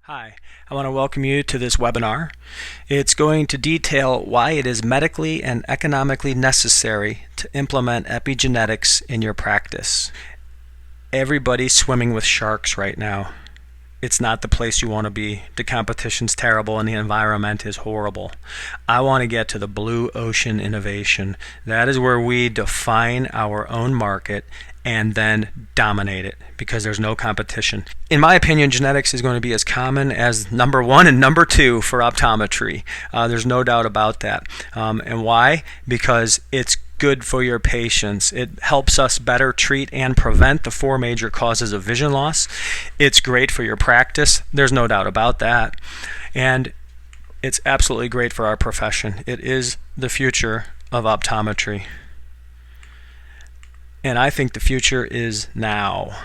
Hi, I want to welcome you to this webinar. It's going to detail why it is medically and economically necessary to implement epigenetics in your practice. Everybody's swimming with sharks right now. It's not the place you want to be. The competition's terrible and the environment is horrible. I want to get to the blue ocean innovation. That is where we define our own market and then dominate it because there's no competition. In my opinion, genetics is going to be as common as number one and number two for optometry. There's no doubt about that. And why? Because it's good for your patients. It helps us better treat and prevent the four major causes of vision loss. It's great for your practice. There's no doubt about that. And it's absolutely great for our profession. It is the future of optometry. And I think the future is now.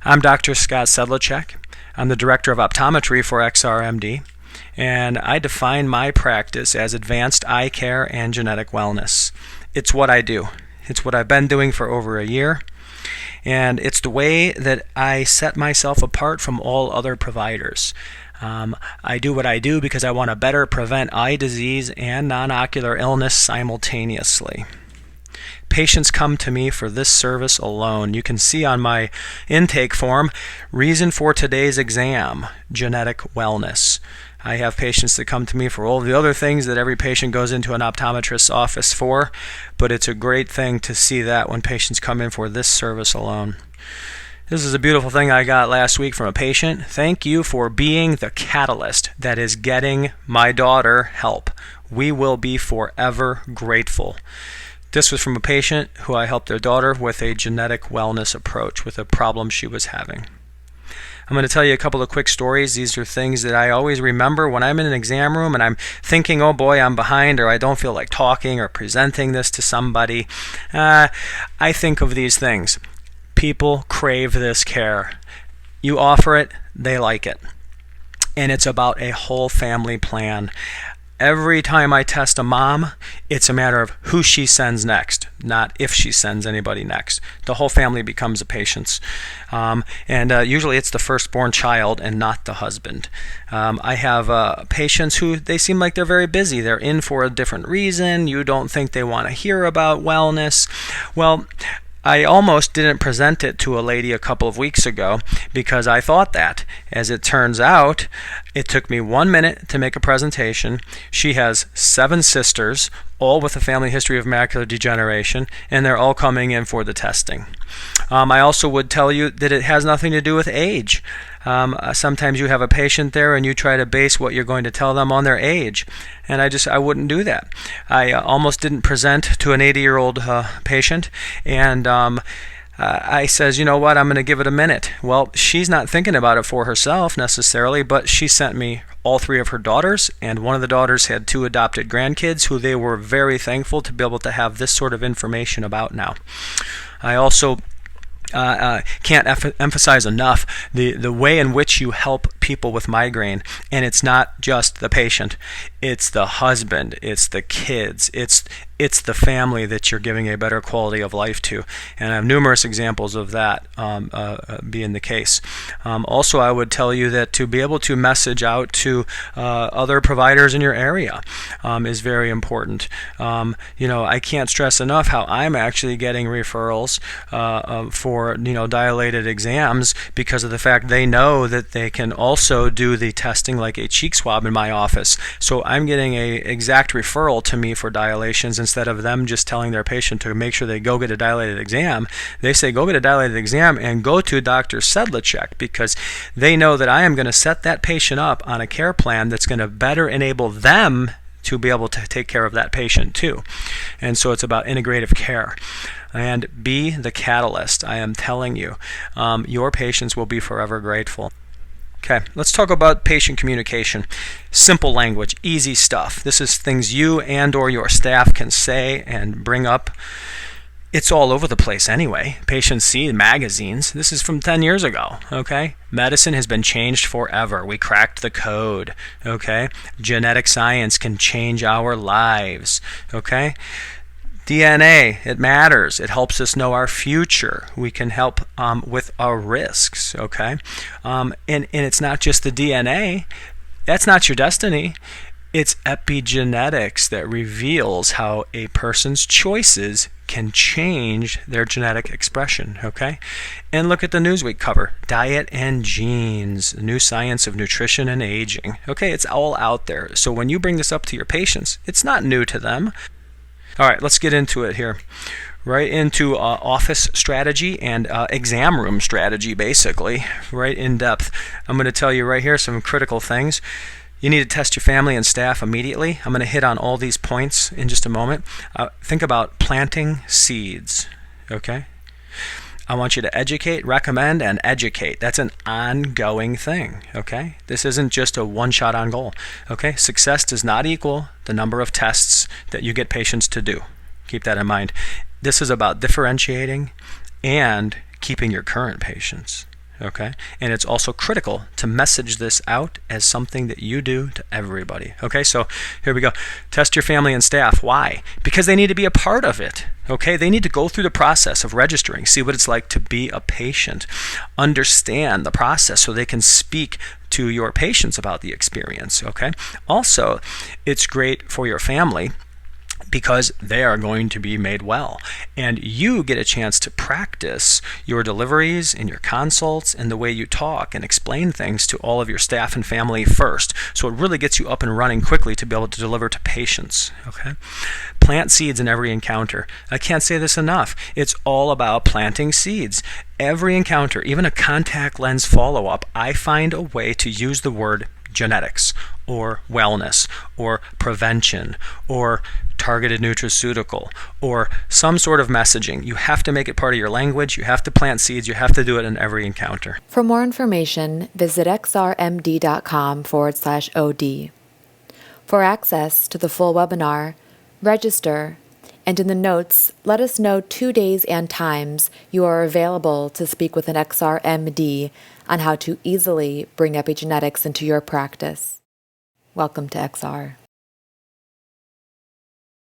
I'm Dr. Scott Sedlacek. I'm the Director of Optometry for XRMD, and I define my practice as advanced eye care and genetic wellness. It's what I do. It's what I've been doing for over a year, and it's the way that I set myself apart from all other providers. I do what I do because I want to better prevent eye disease and non-ocular illness simultaneously. Patients come to me for this service alone. You can see on my intake form, reason for today's exam, genetic wellness. I have patients that come to me for all the other things that every patient goes into an optometrist's office for, but it's a great thing to see that when patients come in for this service alone. This is a beautiful thing I got last week from a patient. Thank you for being the catalyst that is getting my daughter help. We will be forever grateful. This was from a patient who I helped their daughter with a genetic wellness approach with a problem she was having. I'm going to tell you a couple of quick stories. These are things that I always remember when I'm in an exam room and I'm thinking, oh boy, I'm behind, or I don't feel like talking or presenting this to somebody. I think of these things. People crave this care. You offer it, they like it. And it's about a whole family plan. Every time I test a mom, it's a matter of who she sends next, not if she sends anybody next. The whole family becomes a patient. Usually it's the firstborn child and not the husband. I have patients who, they seem like they're very busy. They're in for a different reason. You don't think they want to hear about wellness. Well, I almost didn't present it to a lady a couple of weeks ago because I thought that. As it turns out, it took me 1 minute to make a presentation. She has 7 sisters, all with a family history of macular degeneration, and they're all coming in for the testing. I also would tell you that it has nothing to do with age. Sometimes you have a patient there and you try to base what you're going to tell them on their age. And I wouldn't do that. I almost didn't present to an 80-year-old patient, and I says, you know what, I'm going to give it a minute. Well, she's not thinking about it for herself necessarily, but she sent me all 3 of her daughters, and one of the daughters had 2 adopted grandkids who they were very thankful to be able to have this sort of information about now. I also can't emphasize enough the way in which you help people with migraine. And it's not just the patient, it's the husband, it's the kids, it's the family that you're giving a better quality of life to. And I have numerous examples of that being the case. Also, I would tell you that to be able to message out to other providers in your area is very important. I can't stress enough how I'm actually getting referrals for dilated exams because of the fact they know that they can also do the testing like a cheek swab in my office. So I'm getting a exact referral to me for dilations instead of them just telling their patient to make sure they go get a dilated exam. They say go get a dilated exam and go to Dr. Sedlacek because they know that I am going to set that patient up on a care plan that's going to better enable them to be able to take care of that patient too. And so it's about integrative care. And be the catalyst. I am telling you, your patients will be forever grateful. Okay, let's talk about patient communication. Simple language, easy stuff. This is things you and or your staff can say and bring up. It's all over the place anyway. Patients see magazines. This is from 10 years ago, okay? Medicine has been changed forever. We cracked the code, okay? Genetic science can change our lives, okay? DNA, it matters. It helps us know our future. We can help with our risks, okay? And it's not just the DNA. That's not your destiny. It's epigenetics that reveals how a person's choices can change their genetic expression, okay? And look at the Newsweek cover, Diet and Genes, New Science of Nutrition and Aging. Okay, it's all out there. So when you bring this up to your patients, it's not new to them. All right, let's get into it here. Right into office strategy and exam room strategy, basically, right in depth. I'm going to tell you right here some critical things. You need to test your family and staff immediately. I'm going to hit on all these points in just a moment. Think about planting seeds, okay? I want you to educate, recommend, and educate. That's an ongoing thing, okay? This isn't just a one-shot on goal, okay? Success does not equal the number of tests that you get patients to do. Keep that in mind. This is about differentiating and keeping your current patients. Okay, and it's also critical to message this out as something that you do to everybody. Okay, so here we go. Test your family and staff. Why? Because they need to be a part of it. Okay, they need to go through the process of registering, see what it's like to be a patient, understand the process so they can speak to your patients about the experience. Okay, also, it's great for your family because they are going to be made well. And you get a chance to practice your deliveries and your consults and the way you talk and explain things to all of your staff and family first. So it really gets you up and running quickly to be able to deliver to patients. Okay? Plant seeds in every encounter. I can't say this enough. It's all about planting seeds. Every encounter, even a contact lens follow-up, I find a way to use the word genetics or wellness or prevention or targeted nutraceutical or some sort of messaging. You have to make it part of your language. You have to plant seeds. You have to do it in every encounter. For more information, visit xrmd.com/OD. For access to the full webinar, register, and in the notes, let us know 2 days and times you are available to speak with an XRMD on how to easily bring epigenetics into your practice. Welcome to XR.